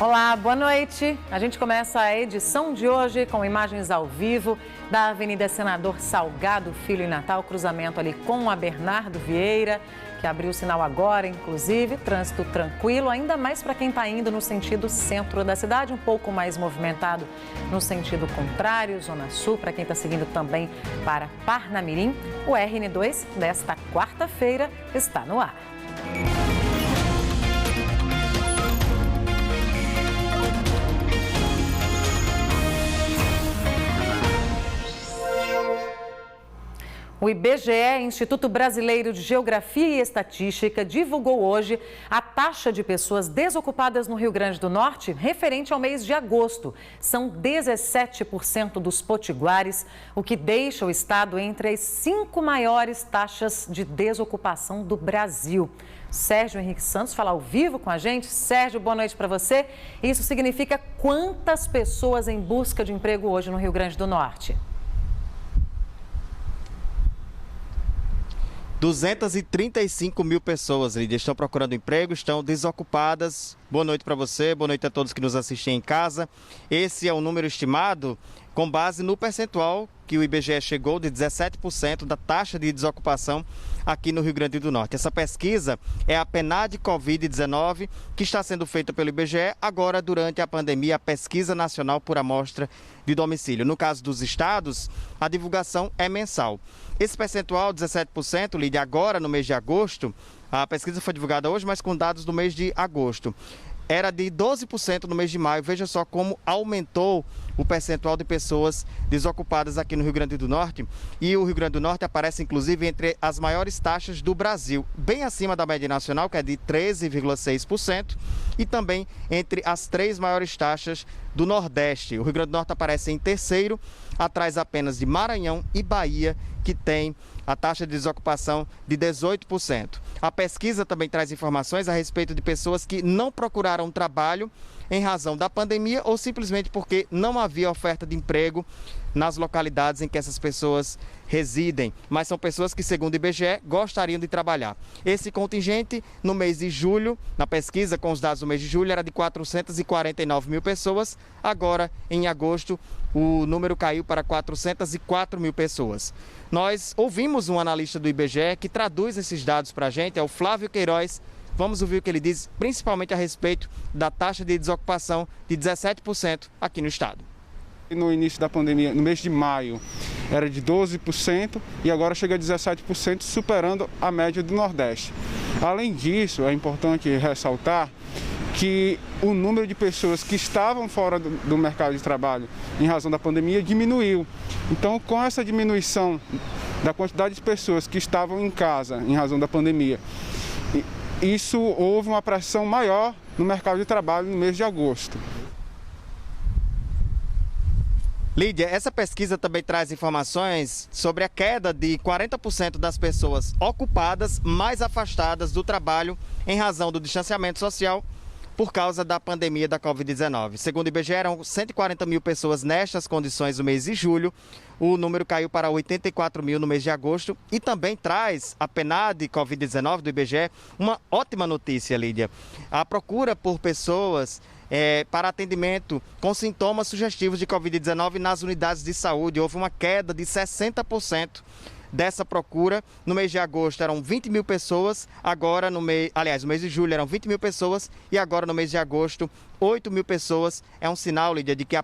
Olá, boa noite. A gente começa a edição de hoje com imagens ao vivo da Avenida Senador Salgado Filho em Natal, cruzamento ali com a Bernardo Vieira, que abriu o sinal agora, inclusive, trânsito tranquilo, ainda mais para quem está indo no sentido centro da cidade, um pouco mais movimentado no sentido contrário, Zona Sul, para quem está seguindo também para Parnamirim. O RN2 desta quarta-feira está no ar. O IBGE, Instituto Brasileiro de Geografia e Estatística, divulgou hoje a taxa de pessoas desocupadas no Rio Grande do Norte referente ao mês de agosto. São 17% dos potiguares, o que deixa o estado entre as 5 maiores taxas de desocupação do Brasil. Sérgio Henrique Santos fala ao vivo com a gente. Sérgio, boa noite para você. Isso significa quantas pessoas em busca de emprego hoje no Rio Grande do Norte? 235 mil pessoas, Lídia, estão procurando emprego, estão desocupadas. Boa noite para você, boa noite a todos que nos assistem em casa. Esse é o número estimado com base no percentual que o IBGE chegou de 17% da taxa de desocupação aqui no Rio Grande do Norte. Essa pesquisa é a PNAD Covid-19, que está sendo feita pelo IBGE agora durante a pandemia, a Pesquisa Nacional por Amostra de Domicílio. No caso dos estados, a divulgação é mensal. Esse percentual, 17%, Lídia, agora no mês de agosto, a pesquisa foi divulgada hoje, mas com dados do mês de agosto. Era de 12% no mês de maio. Veja só como aumentou o percentual de pessoas desocupadas aqui no Rio Grande do Norte. E o Rio Grande do Norte aparece, inclusive, entre as maiores taxas do Brasil, bem acima da média nacional, que é de 13,6%, e também entre as 3 maiores taxas do Nordeste. O Rio Grande do Norte aparece em terceiro, atrás apenas de Maranhão e Bahia, que tem a taxa de desocupação de 18%. A pesquisa também traz informações a respeito de pessoas que não procuraram trabalho em razão da pandemia ou simplesmente porque não havia oferta de emprego nas localidades em que essas pessoas residem. Mas são pessoas que, segundo o IBGE, gostariam de trabalhar. Esse contingente, no mês de julho, na pesquisa com os dados do mês de julho, era de 449 mil pessoas. Agora, em agosto, o número caiu para 404 mil pessoas. Nós ouvimos um analista do IBGE que traduz esses dados para a gente, é o Flávio Queiroz. Vamos ouvir o que ele diz, principalmente a respeito da taxa de desocupação de 17% aqui no estado. No início da pandemia, no mês de maio, era de 12% e agora chega a 17%, superando a média do Nordeste. Além disso, é importante ressaltar que o número de pessoas que estavam fora do mercado de trabalho em razão da pandemia diminuiu. Então, com essa diminuição da quantidade de pessoas que estavam em casa em razão da pandemia, isso houve uma pressão maior no mercado de trabalho no mês de agosto. Lídia, essa pesquisa também traz informações sobre a queda de 40% das pessoas ocupadas, mais afastadas do trabalho em razão do distanciamento social por causa da pandemia da Covid-19. Segundo o IBGE, eram 140 mil pessoas nestas condições no mês de julho. O número caiu para 84 mil no mês de agosto e também traz a PNAD Covid-19 do IBGE uma ótima notícia, Lídia. A procura por pessoas para atendimento com sintomas sugestivos de Covid-19 nas unidades de saúde. Houve uma queda de 60% dessa procura. No mês de agosto eram 20 mil pessoas, agora no mês de julho eram 20 mil pessoas e agora no mês de agosto 8 mil pessoas. É um sinal, Lídia, de que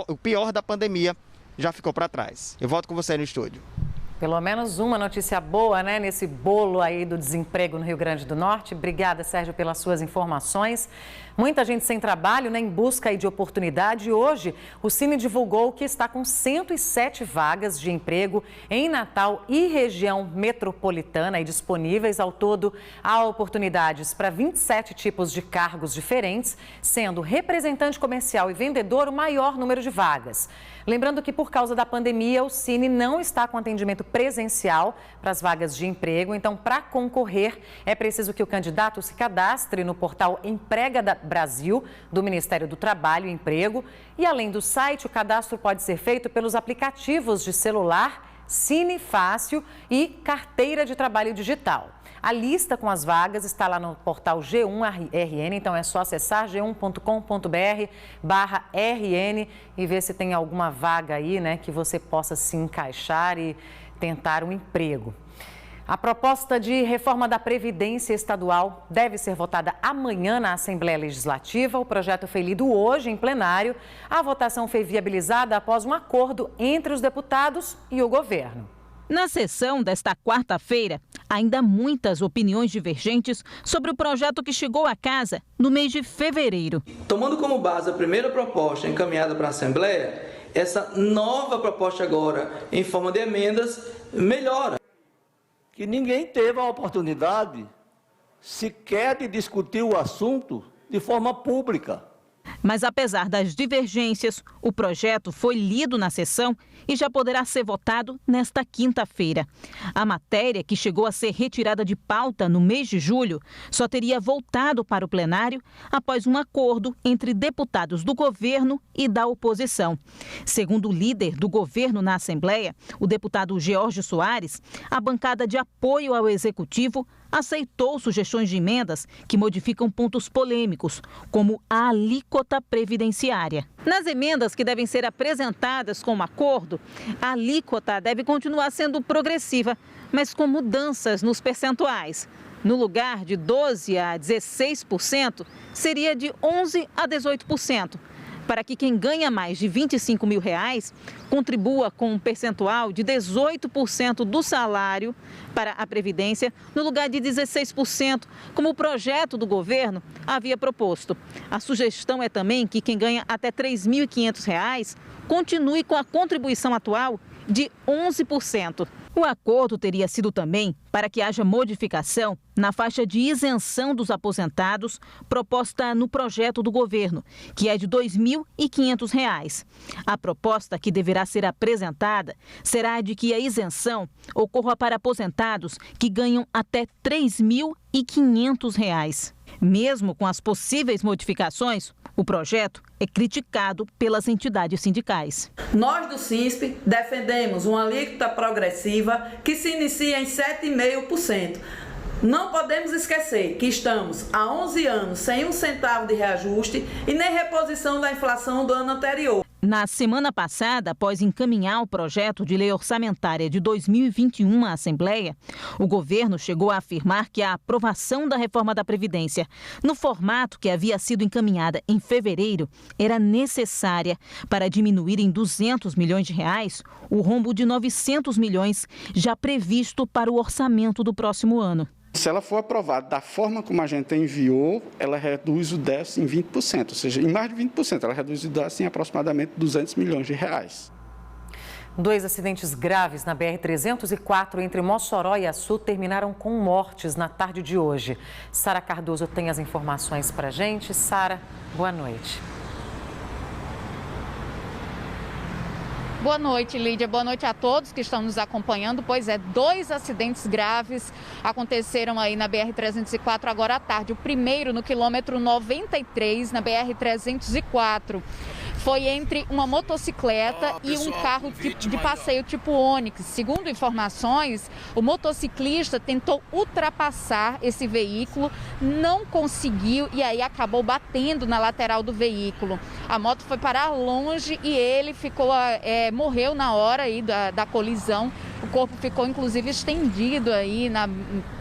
o pior da pandemia já ficou para trás. Eu volto com você no estúdio. Pelo menos uma notícia boa, né, nesse bolo aí do desemprego no Rio Grande do Norte. Obrigada, Sérgio, pelas suas informações. Muita gente sem trabalho, né, em busca aí de oportunidade. Hoje, o Cine divulgou que está com 107 vagas de emprego em Natal e região metropolitana e disponíveis. Ao todo, há oportunidades para 27 tipos de cargos diferentes, sendo representante comercial e vendedor o maior número de vagas. Lembrando que, por causa da pandemia, o Cine não está com atendimento presencial para as vagas de emprego. Então, para concorrer, é preciso que o candidato se cadastre no portal Emprega Brasil, do Ministério do Trabalho e Emprego. E, além do site, o cadastro pode ser feito pelos aplicativos de celular Cine Fácil e Carteira de Trabalho Digital. A lista com as vagas está lá no portal G1RN, então é só acessar g1.com.br/RN e ver se tem alguma vaga aí, né, que você possa se encaixar e tentar um emprego. A proposta de reforma da Previdência Estadual deve ser votada amanhã na Assembleia Legislativa. O projeto foi lido hoje em plenário. A votação foi viabilizada após um acordo entre os deputados e o governo. Na sessão desta quarta-feira, ainda há muitas opiniões divergentes sobre o projeto que chegou à casa no mês de fevereiro. Tomando como base a primeira proposta encaminhada para a Assembleia, essa nova proposta agora, em forma de emendas, melhora. Que ninguém teve a oportunidade sequer de discutir o assunto de forma pública. Mas apesar das divergências, o projeto foi lido na sessão e já poderá ser votado nesta quinta-feira. A matéria, que chegou a ser retirada de pauta no mês de julho, só teria voltado para o plenário após um acordo entre deputados do governo e da oposição. Segundo o líder do governo na Assembleia, o deputado George Soares, a bancada de apoio ao executivo aceitou sugestões de emendas que modificam pontos polêmicos, como a alíquota previdenciária. Nas emendas que devem ser apresentadas com o acordo, a alíquota deve continuar sendo progressiva, mas com mudanças nos percentuais. No lugar de 12% a 16%, seria de 11% a 18%. Para que quem ganha mais de R$25 mil contribua com um percentual de 18% do salário para a Previdência, no lugar de 16%, como o projeto do governo havia proposto. A sugestão é também que quem ganha até R$3.500 continue com a contribuição atual de 11%. O acordo teria sido também para que haja modificação na faixa de isenção dos aposentados proposta no projeto do governo, que é de R$ 2.500. A proposta que deverá ser apresentada será a de que a isenção ocorra para aposentados que ganham até R$ 3.500. Mesmo com as possíveis modificações, o projeto é criticado pelas entidades sindicais. Nós do SINSP defendemos uma alíquota progressiva que se inicia em 7,5%. Não podemos esquecer que estamos há 11 anos sem um centavo de reajuste e nem reposição da inflação do ano anterior. Na semana passada, após encaminhar o projeto de lei orçamentária de 2021 à Assembleia, o governo chegou a afirmar que a aprovação da reforma da Previdência, no formato que havia sido encaminhada em fevereiro, era necessária para diminuir em R$200 milhões o rombo de 900 milhões já previsto para o orçamento do próximo ano. Se ela for aprovada da forma como a gente enviou, ela reduz o déficit em 20%, ou seja, em mais de 20%, ela reduz o déficit em aproximadamente R$200 milhões. 2 acidentes graves na BR-304 entre Mossoró e Açu terminaram com mortes na tarde de hoje. Sara Cardoso tem as informações para a gente. Sara, boa noite. Boa noite, Lídia. Boa noite a todos que estão nos acompanhando. Pois é, 2 acidentes graves aconteceram aí na BR-304 agora à tarde. O primeiro no quilômetro 93, na BR-304. Foi entre uma motocicleta e um carro de passeio tipo Onix. Segundo informações, o motociclista tentou ultrapassar esse veículo, não conseguiu e aí acabou batendo na lateral do veículo. A moto foi parar longe e ele morreu na hora aí da colisão. O corpo ficou inclusive estendido aí na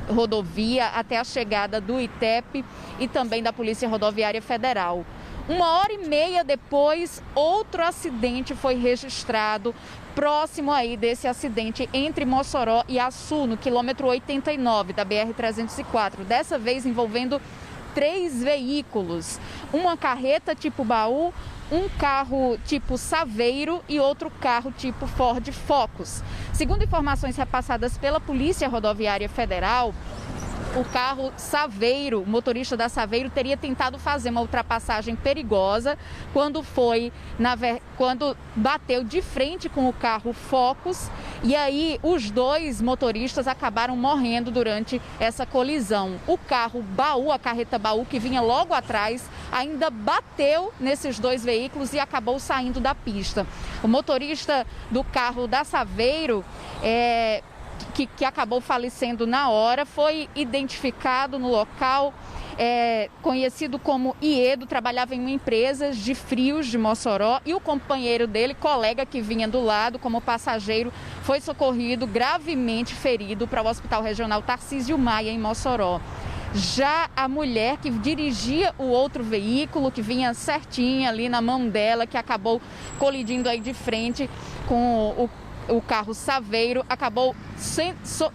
rodovia até a chegada do ITEP e também da Polícia Rodoviária Federal. 1h30 depois, outro acidente foi registrado próximo aí desse acidente entre Mossoró e Açu, no quilômetro 89 da BR-304. Dessa vez envolvendo 3 veículos, uma carreta tipo baú, um carro tipo Saveiro e outro carro tipo Ford Focus. Segundo informações repassadas pela Polícia Rodoviária Federal, o carro Saveiro, o motorista da Saveiro, teria tentado fazer uma ultrapassagem perigosa quando bateu de frente com o carro Focus e aí os 2 motoristas acabaram morrendo durante essa colisão. O carro baú, a carreta baú que vinha logo atrás, ainda bateu nesses 2 veículos e acabou saindo da pista. O motorista do carro da Saveiro que acabou falecendo na hora, foi identificado no local, conhecido como Iedo, trabalhava em uma empresa de frios de Mossoró, e o companheiro dele, colega que vinha do lado como passageiro, foi socorrido gravemente ferido para o Hospital Regional Tarcísio Maia, em Mossoró. Já a mulher que dirigia o outro veículo, que vinha certinha ali na mão dela, que acabou colidindo aí de frente com o carro Saveiro,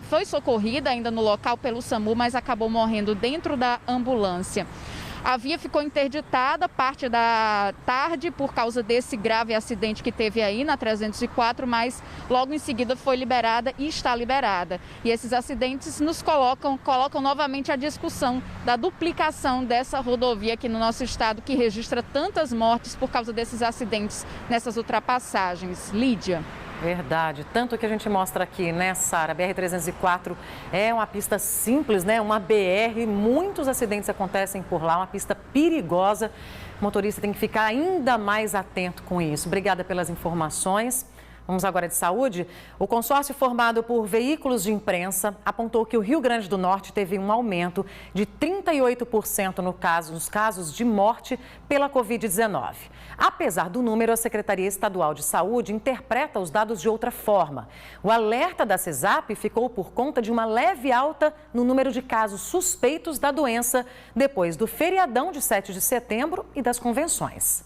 foi socorrida ainda no local pelo SAMU, mas acabou morrendo dentro da ambulância. A via ficou interditada parte da tarde por causa desse grave acidente que teve aí na 304, mas logo em seguida foi liberada e está liberada. E esses acidentes nos colocam novamente a discussão da duplicação dessa rodovia aqui no nosso estado, que registra tantas mortes por causa desses acidentes nessas ultrapassagens. Lídia. Verdade. Tanto que a gente mostra aqui, né, Sara? A BR-304 é uma pista simples, né? Uma BR, muitos acidentes acontecem por lá, uma pista perigosa. O motorista tem que ficar ainda mais atento com isso. Obrigada pelas informações. Vamos agora de saúde. O consórcio formado por veículos de imprensa apontou que o Rio Grande do Norte teve um aumento de 38% nos casos de morte pela Covid-19. Apesar do número, a Secretaria Estadual de Saúde interpreta os dados de outra forma. O alerta da CESAP ficou por conta de uma leve alta no número de casos suspeitos da doença depois do feriadão de 7 de setembro e das convenções.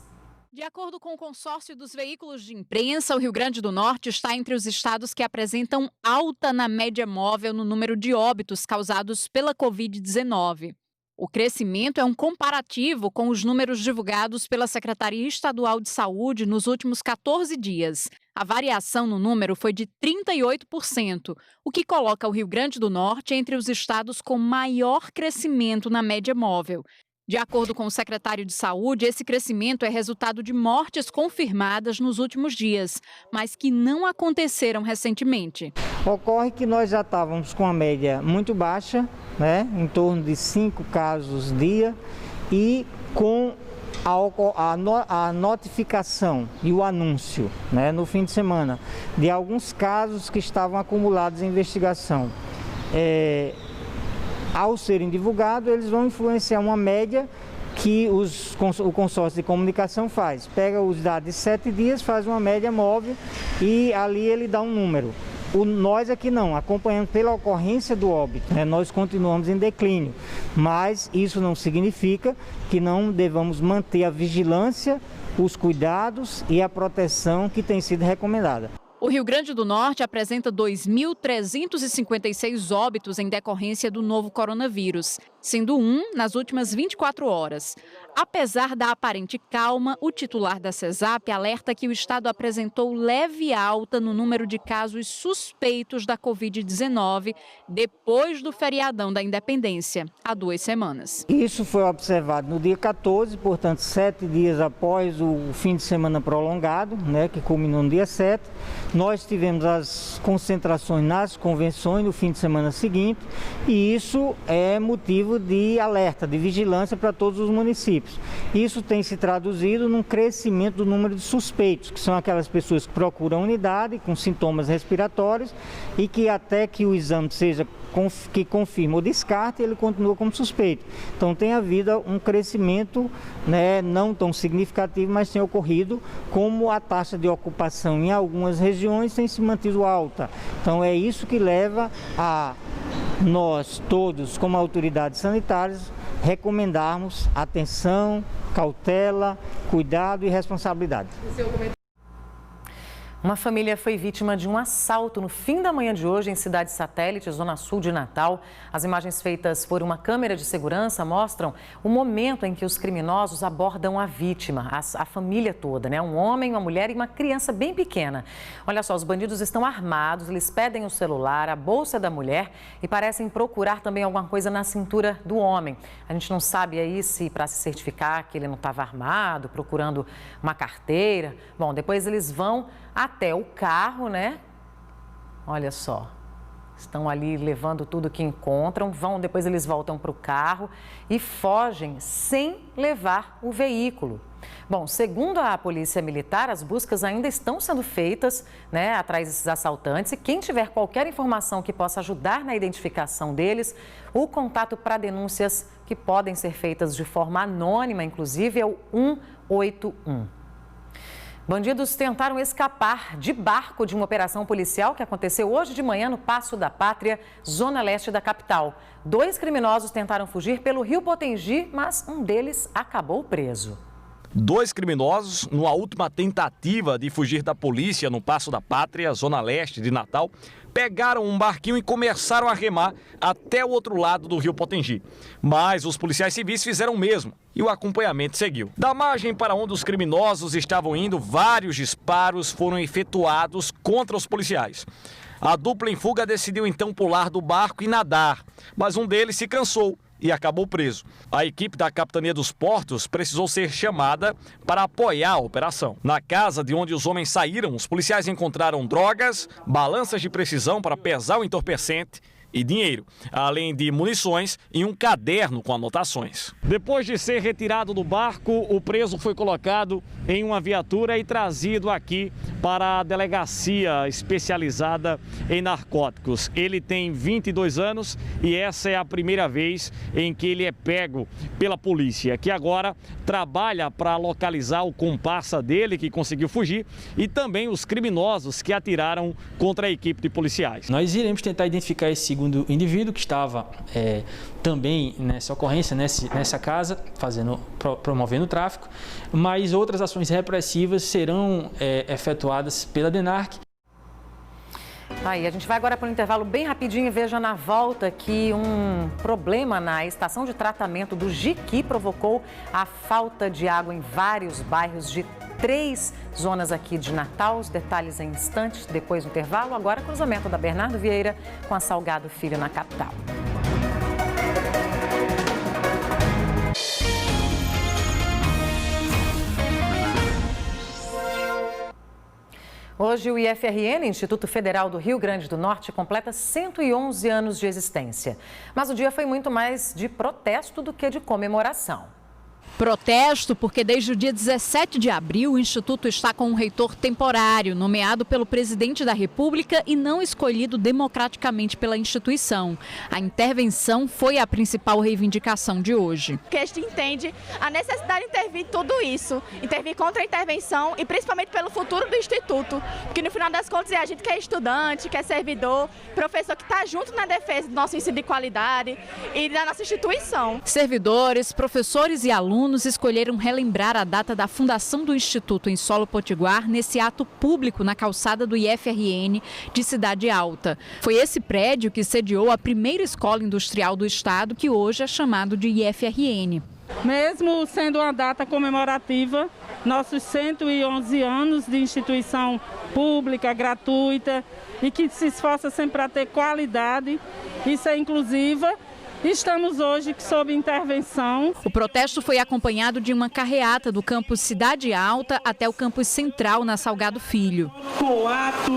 De acordo com o consórcio dos veículos de imprensa, o Rio Grande do Norte está entre os estados que apresentam alta na média móvel no número de óbitos causados pela Covid-19. O crescimento é um comparativo com os números divulgados pela Secretaria Estadual de Saúde nos últimos 14 dias. A variação no número foi de 38%, o que coloca o Rio Grande do Norte entre os estados com maior crescimento na média móvel. De acordo com o secretário de Saúde, esse crescimento é resultado de mortes confirmadas nos últimos dias, mas que não aconteceram recentemente. Ocorre que nós já estávamos com a média muito baixa, né, em torno de 5 casos dia, e com a notificação e o anúncio, né, no fim de semana de alguns casos que estavam acumulados em investigação. Ao serem divulgados, eles vão influenciar uma média que o consórcio de comunicação faz. Pega os dados de 7 dias, faz uma média móvel e ali ele dá um número. Nós aqui não, acompanhando pela ocorrência do óbito, né, nós continuamos em declínio, mas isso não significa que não devamos manter a vigilância, os cuidados e a proteção que tem sido recomendada. O Rio Grande do Norte apresenta 2.356 óbitos em decorrência do novo coronavírus, sendo um nas últimas 24 horas. Apesar da aparente calma, o titular da CESAP alerta que o estado apresentou leve alta no número de casos suspeitos da Covid-19 depois do feriadão da Independência, há 2 semanas. Isso foi observado no dia 14, portanto, 7 dias após o fim de semana prolongado, né, que culminou no dia 7. Nós tivemos as concentrações nas convenções no fim de semana seguinte e isso é motivo de alerta, de vigilância para todos os municípios. Isso tem se traduzido num crescimento do número de suspeitos, que são aquelas pessoas que procuram unidade com sintomas respiratórios e que até que o exame seja que confirma ou descarte, ele continua como suspeito. Então tem havido um crescimento, né, não tão significativo, mas tem ocorrido, como a taxa de ocupação em algumas regiões tem se mantido alta. Então é isso que leva a nós todos, como autoridades sanitárias, recomendarmos atenção, cautela, cuidado e responsabilidade. Uma família foi vítima de um assalto no fim da manhã de hoje em Cidade Satélite, zona sul de Natal. As imagens feitas por uma câmera de segurança mostram o momento em que os criminosos abordam a vítima, a família toda, né? Um homem, uma mulher e uma criança bem pequena. Olha só, os bandidos estão armados, eles pedem o celular, a bolsa da mulher e parecem procurar também alguma coisa na cintura do homem. A gente não sabe aí se para se certificar que ele não estava armado, procurando uma carteira. Bom, depois eles vão até o carro, né? Olha só, estão ali levando tudo que encontram, depois eles voltam para o carro e fogem sem levar o veículo. Bom, segundo a Polícia Militar, as buscas ainda estão sendo feitas, né, atrás desses assaltantes. E quem tiver qualquer informação que possa ajudar na identificação deles, o contato para denúncias que podem ser feitas de forma anônima, inclusive, é o 181. Bandidos tentaram escapar de barco de uma operação policial que aconteceu hoje de manhã no Paço da Pátria, zona leste da capital. 2 criminosos tentaram fugir pelo Rio Potengi, mas um deles acabou preso. 2 criminosos, numa última tentativa de fugir da polícia no Paço da Pátria, zona leste de Natal, pegaram um barquinho e começaram a remar até o outro lado do Rio Potengi. Mas os policiais civis fizeram o mesmo e o acompanhamento seguiu. Da margem para onde os criminosos estavam indo, vários disparos foram efetuados contra os policiais. A dupla em fuga decidiu então pular do barco e nadar, mas um deles se cansou e acabou preso. A equipe da Capitania dos Portos precisou ser chamada para apoiar a operação. Na casa de onde os homens saíram, os policiais encontraram drogas, balanças de precisão para pesar o entorpecente e dinheiro, além de munições e um caderno com anotações. Depois de ser retirado do barco, o preso foi colocado em uma viatura e trazido aqui para a delegacia especializada em narcóticos. Ele tem 22 anos e essa é a primeira vez em que ele é pego pela polícia, que agora trabalha para localizar o comparsa dele, que conseguiu fugir, e também os criminosos que atiraram contra a equipe de policiais. Nós iremos tentar identificar esse segundo indivíduo que estava também nessa ocorrência, nessa casa, promovendo o tráfico, mas outras ações repressivas serão efetuadas pela DENARC. Aí, a gente vai agora para um intervalo bem rapidinho e veja na volta que um problema na estação de tratamento do Jiqui provocou a falta de água em vários bairros de 3 zonas aqui de Natal. Os detalhes em instantes, depois do intervalo. Agora, cruzamento da Bernardo Vieira com a Salgado Filho na capital. Hoje, o IFRN, Instituto Federal do Rio Grande do Norte, completa 111 anos de existência. Mas o dia foi muito mais de protesto do que de comemoração. Protesto porque desde o dia 17 de abril o Instituto está com um reitor temporário, nomeado pelo presidente da República e não escolhido democraticamente pela instituição. A intervenção foi a principal reivindicação de hoje. Que a gente entende a necessidade de intervir em tudo isso, intervir contra a intervenção e principalmente pelo futuro do Instituto, porque no final das contas é a gente que é estudante, que é servidor, professor que está junto na defesa do nosso ensino de qualidade e da nossa instituição. Servidores, professores e alunos escolheram relembrar a data da fundação do Instituto em solo potiguar nesse ato público na calçada do IFRN de Cidade Alta. Foi esse prédio que sediou a primeira escola industrial do estado, que hoje é chamado de IFRN. Mesmo sendo uma data comemorativa, nossos 111 anos de instituição pública, gratuita e que se esforça sempre para ter qualidade e ser inclusiva, estamos hoje sob intervenção. O protesto foi acompanhado de uma carreata do campus Cidade Alta até o campus Central, na Salgado Filho. Com o ato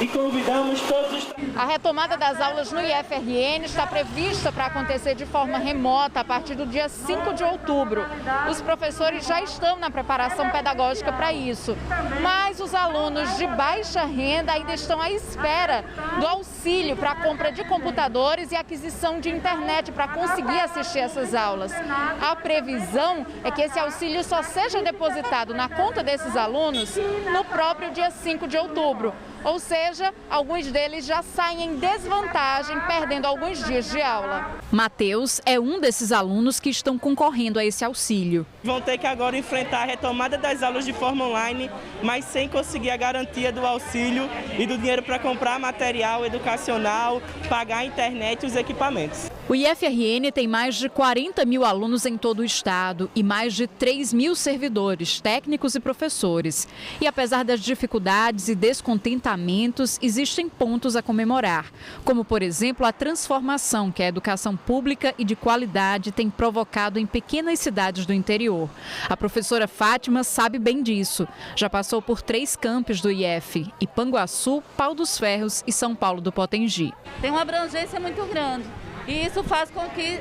e convidamos todos os... A retomada das aulas no IFRN está prevista para acontecer de forma remota a partir do dia 5 de outubro. Os professores já estão na preparação pedagógica para isso, mas os alunos de baixa renda ainda estão à espera do auxílio para a compra de computadores e aquisição de internet para conseguir assistir essas aulas. A previsão é que esse auxílio só seja depositado na conta desses alunos no próprio dia 5 de outubro. Ou seja, alguns deles já saem em desvantagem, perdendo alguns dias de aula. Matheus é um desses alunos que estão concorrendo a esse auxílio. Vão ter que agora enfrentar a retomada das aulas de forma online, mas sem conseguir a garantia do auxílio e do dinheiro para comprar material educacional, pagar a internet e os equipamentos. O IFRN tem mais de 40 mil alunos em todo o estado e mais de 3 mil servidores, técnicos e professores. E apesar das dificuldades e descontentamentos, existem pontos a comemorar, como, por exemplo, a transformação que a educação pública e de qualidade tem provocado em pequenas cidades do interior. A professora Fátima sabe bem disso. Já passou por 3 campos do IF, Ipanguaçu, Pau dos Ferros e São Paulo do Potengi. Tem uma abrangência muito grande. E isso faz com que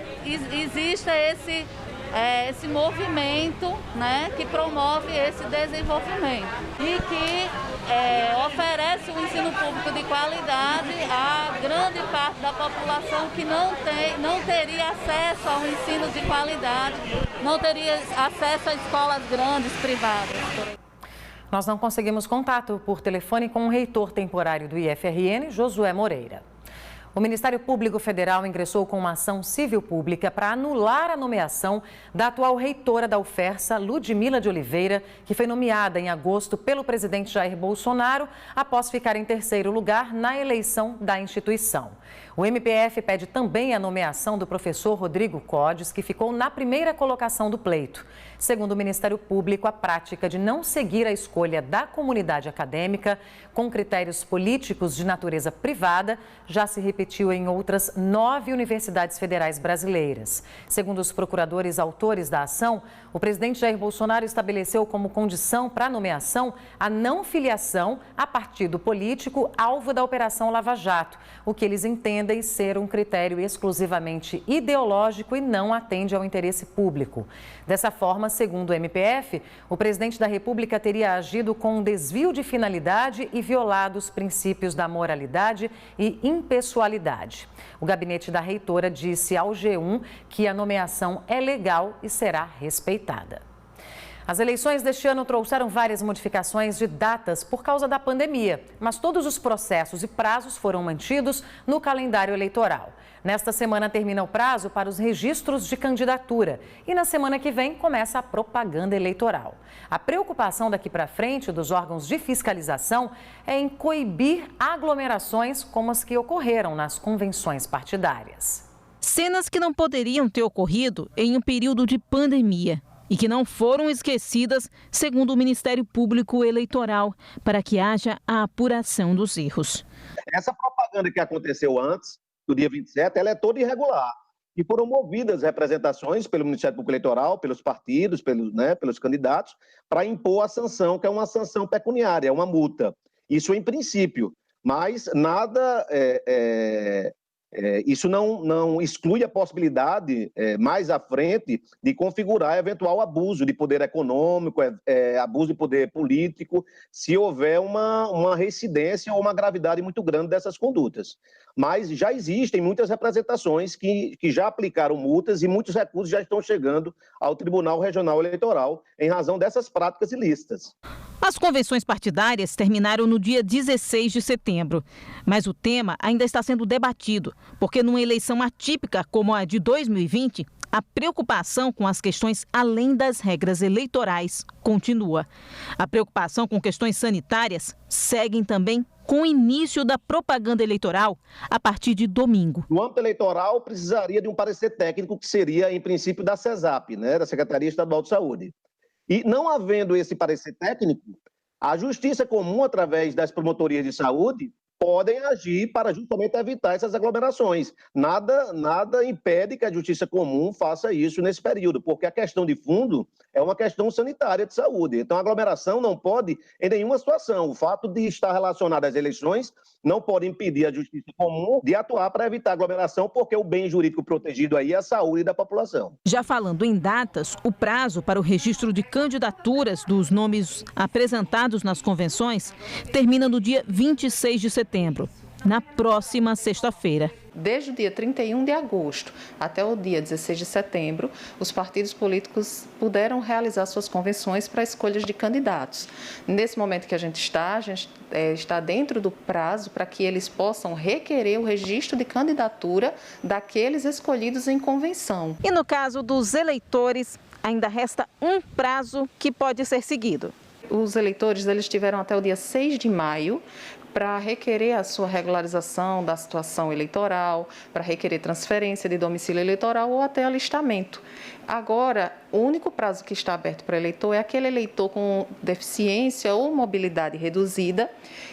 exista esse movimento, né, que promove esse desenvolvimento e que oferece um ensino público de qualidade a grande parte da população que não teria acesso a um ensino de qualidade, não teria acesso a escolas grandes, privadas. Nós não conseguimos contato por telefone com o reitor temporário do IFRN, Josué Moreira. O Ministério Público Federal ingressou com uma ação civil pública para anular a nomeação da atual reitora da UFERSA, Ludmila de Oliveira, que foi nomeada em agosto pelo presidente Jair Bolsonaro após ficar em terceiro lugar na eleição da instituição. O MPF pede também a nomeação do professor Rodrigo Codes, que ficou na primeira colocação do pleito. Segundo o Ministério Público, a prática de não seguir a escolha da comunidade acadêmica com critérios políticos de natureza privada já se repetiu em outras 9 universidades federais brasileiras. Segundo os procuradores autores da ação, o presidente Jair Bolsonaro estabeleceu como condição para a nomeação a não filiação a partido político alvo da Operação Lava Jato, o que eles entendem ser um critério exclusivamente ideológico e não atende ao interesse público. Dessa forma, segundo o MPF, o presidente da República teria agido com um desvio de finalidade e violado os princípios da moralidade e impessoalidade. O gabinete da reitora disse ao G1 que a nomeação é legal e será respeitada. As eleições deste ano trouxeram várias modificações de datas por causa da pandemia, mas todos os processos e prazos foram mantidos no calendário eleitoral. Nesta semana termina o prazo para os registros de candidatura e na semana que vem começa a propaganda eleitoral. A preocupação daqui para frente dos órgãos de fiscalização é em coibir aglomerações como as que ocorreram nas convenções partidárias. Cenas que não poderiam ter ocorrido em um período de pandemia e que não foram esquecidas, segundo o Ministério Público Eleitoral, para que haja a apuração dos erros. Essa propaganda que aconteceu antes, do dia 27, ela é toda irregular. E foram movidas representações pelo Ministério Público Eleitoral, pelos partidos, pelos candidatos, para impor a sanção, que é uma sanção pecuniária, é uma multa. Isso em princípio, mas nada... isso não exclui a possibilidade, mais à frente, de configurar eventual abuso de poder econômico, abuso de poder político, se houver uma reincidência ou uma gravidade muito grande dessas condutas. Mas já existem muitas representações que já aplicaram multas e muitos recursos já estão chegando ao Tribunal Regional Eleitoral em razão dessas práticas ilícitas. As convenções partidárias terminaram no dia 16 de setembro, mas o tema ainda está sendo debatido, porque numa eleição atípica como a de 2020, a preocupação com as questões além das regras eleitorais continua. A preocupação com questões sanitárias segue também com o início da propaganda eleitoral a partir de domingo. No âmbito eleitoral, precisaria de um parecer técnico que seria, em princípio, da CESAP, da Secretaria Estadual de Saúde. E não havendo esse parecer técnico, a Justiça Comum, através das promotorias de saúde, podem agir para justamente evitar essas aglomerações. Nada impede que a Justiça Comum faça isso nesse período, porque a questão de fundo é uma questão sanitária de saúde. Então, a aglomeração não pode, em nenhuma situação, o fato de estar relacionado às eleições não pode impedir a Justiça Comum de atuar para evitar aglomeração, porque o bem jurídico protegido aí é a saúde da população. Já falando em datas, o prazo para o registro de candidaturas dos nomes apresentados nas convenções termina no dia 26 de setembro, na próxima sexta-feira. Desde o dia 31 de agosto até o dia 16 de setembro, os partidos políticos puderam realizar suas convenções para escolhas de candidatos. Nesse momento que a gente está dentro do prazo para que eles possam requerer o registro de candidatura daqueles escolhidos em convenção. E no caso dos eleitores, ainda resta um prazo que pode ser seguido. Os eleitores eles tiveram até o dia 6 de maio para requerer a sua regularização da situação eleitoral, para requerer transferência de domicílio eleitoral ou até alistamento. Agora, o único prazo que está aberto para eleitor é aquele eleitor com deficiência ou mobilidade reduzida.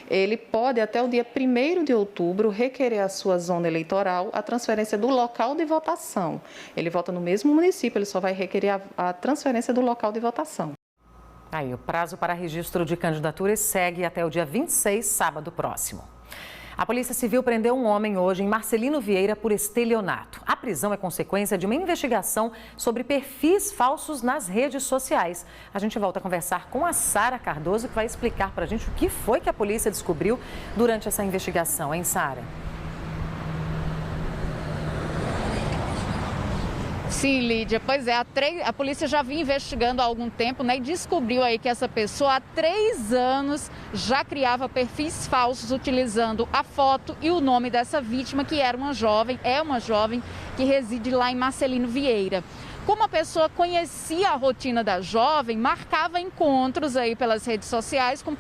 Ele pode, até o dia 1º de outubro, requerer a sua zona eleitoral a transferência do local de votação. Ele vota no mesmo município, ele só vai requerer a transferência do local de votação. Aí, o prazo para registro de candidaturas segue até o dia 26, sábado próximo. A Polícia Civil prendeu um homem hoje em Marcelino Vieira por estelionato. A prisão é consequência de uma investigação sobre perfis falsos nas redes sociais. A gente volta a conversar com a Sara Cardoso, que vai explicar para a gente o que foi que a polícia descobriu durante essa investigação, hein, Sara? Sim, Lídia. Pois é, a polícia já vinha investigando há algum tempo, né, e descobriu aí que essa pessoa há 3 anos já criava perfis falsos utilizando a foto e o nome dessa vítima, que é uma jovem que reside lá em Marcelino Vieira. Como a pessoa conhecia a rotina da jovem, marcava encontros aí pelas redes sociais com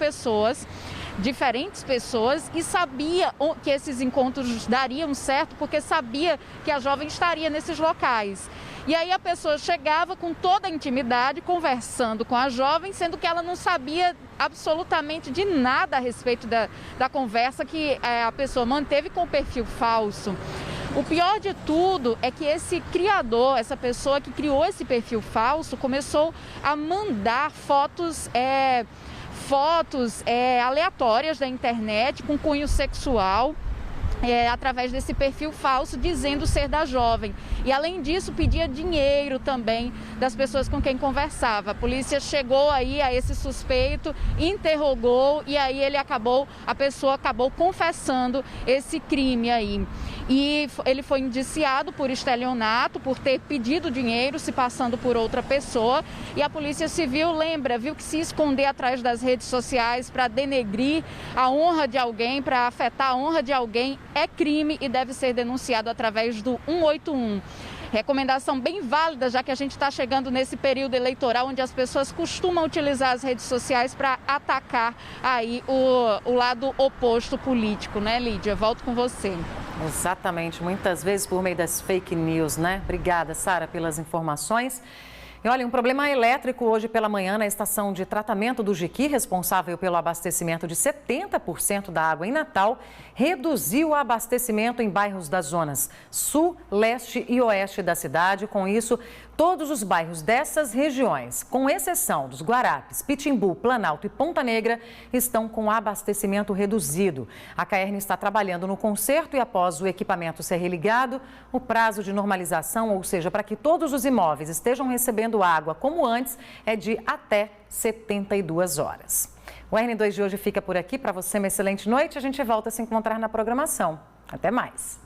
diferentes pessoas, e sabia que esses encontros dariam certo porque sabia que a jovem estaria nesses locais. E aí a pessoa chegava com toda a intimidade, conversando com a jovem, sendo que ela não sabia absolutamente de nada a respeito da conversa que a pessoa manteve com o perfil falso. O pior de tudo é que esse criador, essa pessoa que criou esse perfil falso, começou a mandar fotos aleatórias da internet com cunho sexual, através desse perfil falso, dizendo ser da jovem. E além disso, pedia dinheiro também das pessoas com quem conversava. A polícia chegou aí a esse suspeito, interrogou, e aí a pessoa acabou confessando esse crime aí. E ele foi indiciado por estelionato, por ter pedido dinheiro se passando por outra pessoa. E a Polícia Civil viu que se esconder atrás das redes sociais para denegrir a honra de alguém, para afetar a honra de alguém, é crime e deve ser denunciado através do 181. Recomendação bem válida, já que a gente está chegando nesse período eleitoral onde as pessoas costumam utilizar as redes sociais para atacar aí o lado oposto político, né, Lídia? Volto com você. Exatamente, muitas vezes por meio das fake news, né? Obrigada, Sara, pelas informações. E olha, um problema elétrico hoje pela manhã na estação de tratamento do Jiqui, responsável pelo abastecimento de 70% da água em Natal, reduziu o abastecimento em bairros das zonas sul, leste e oeste da cidade. Com isso, todos os bairros dessas regiões, com exceção dos Guarapes, Pitimbu, Planalto e Ponta Negra, estão com abastecimento reduzido. A CAERN está trabalhando no conserto e, após o equipamento ser religado, o prazo de normalização, ou seja, para que todos os imóveis estejam recebendo água como antes, é de até 72 horas. O RN2 de hoje fica por aqui. Para você, uma excelente noite. A gente volta a se encontrar na programação. Até mais.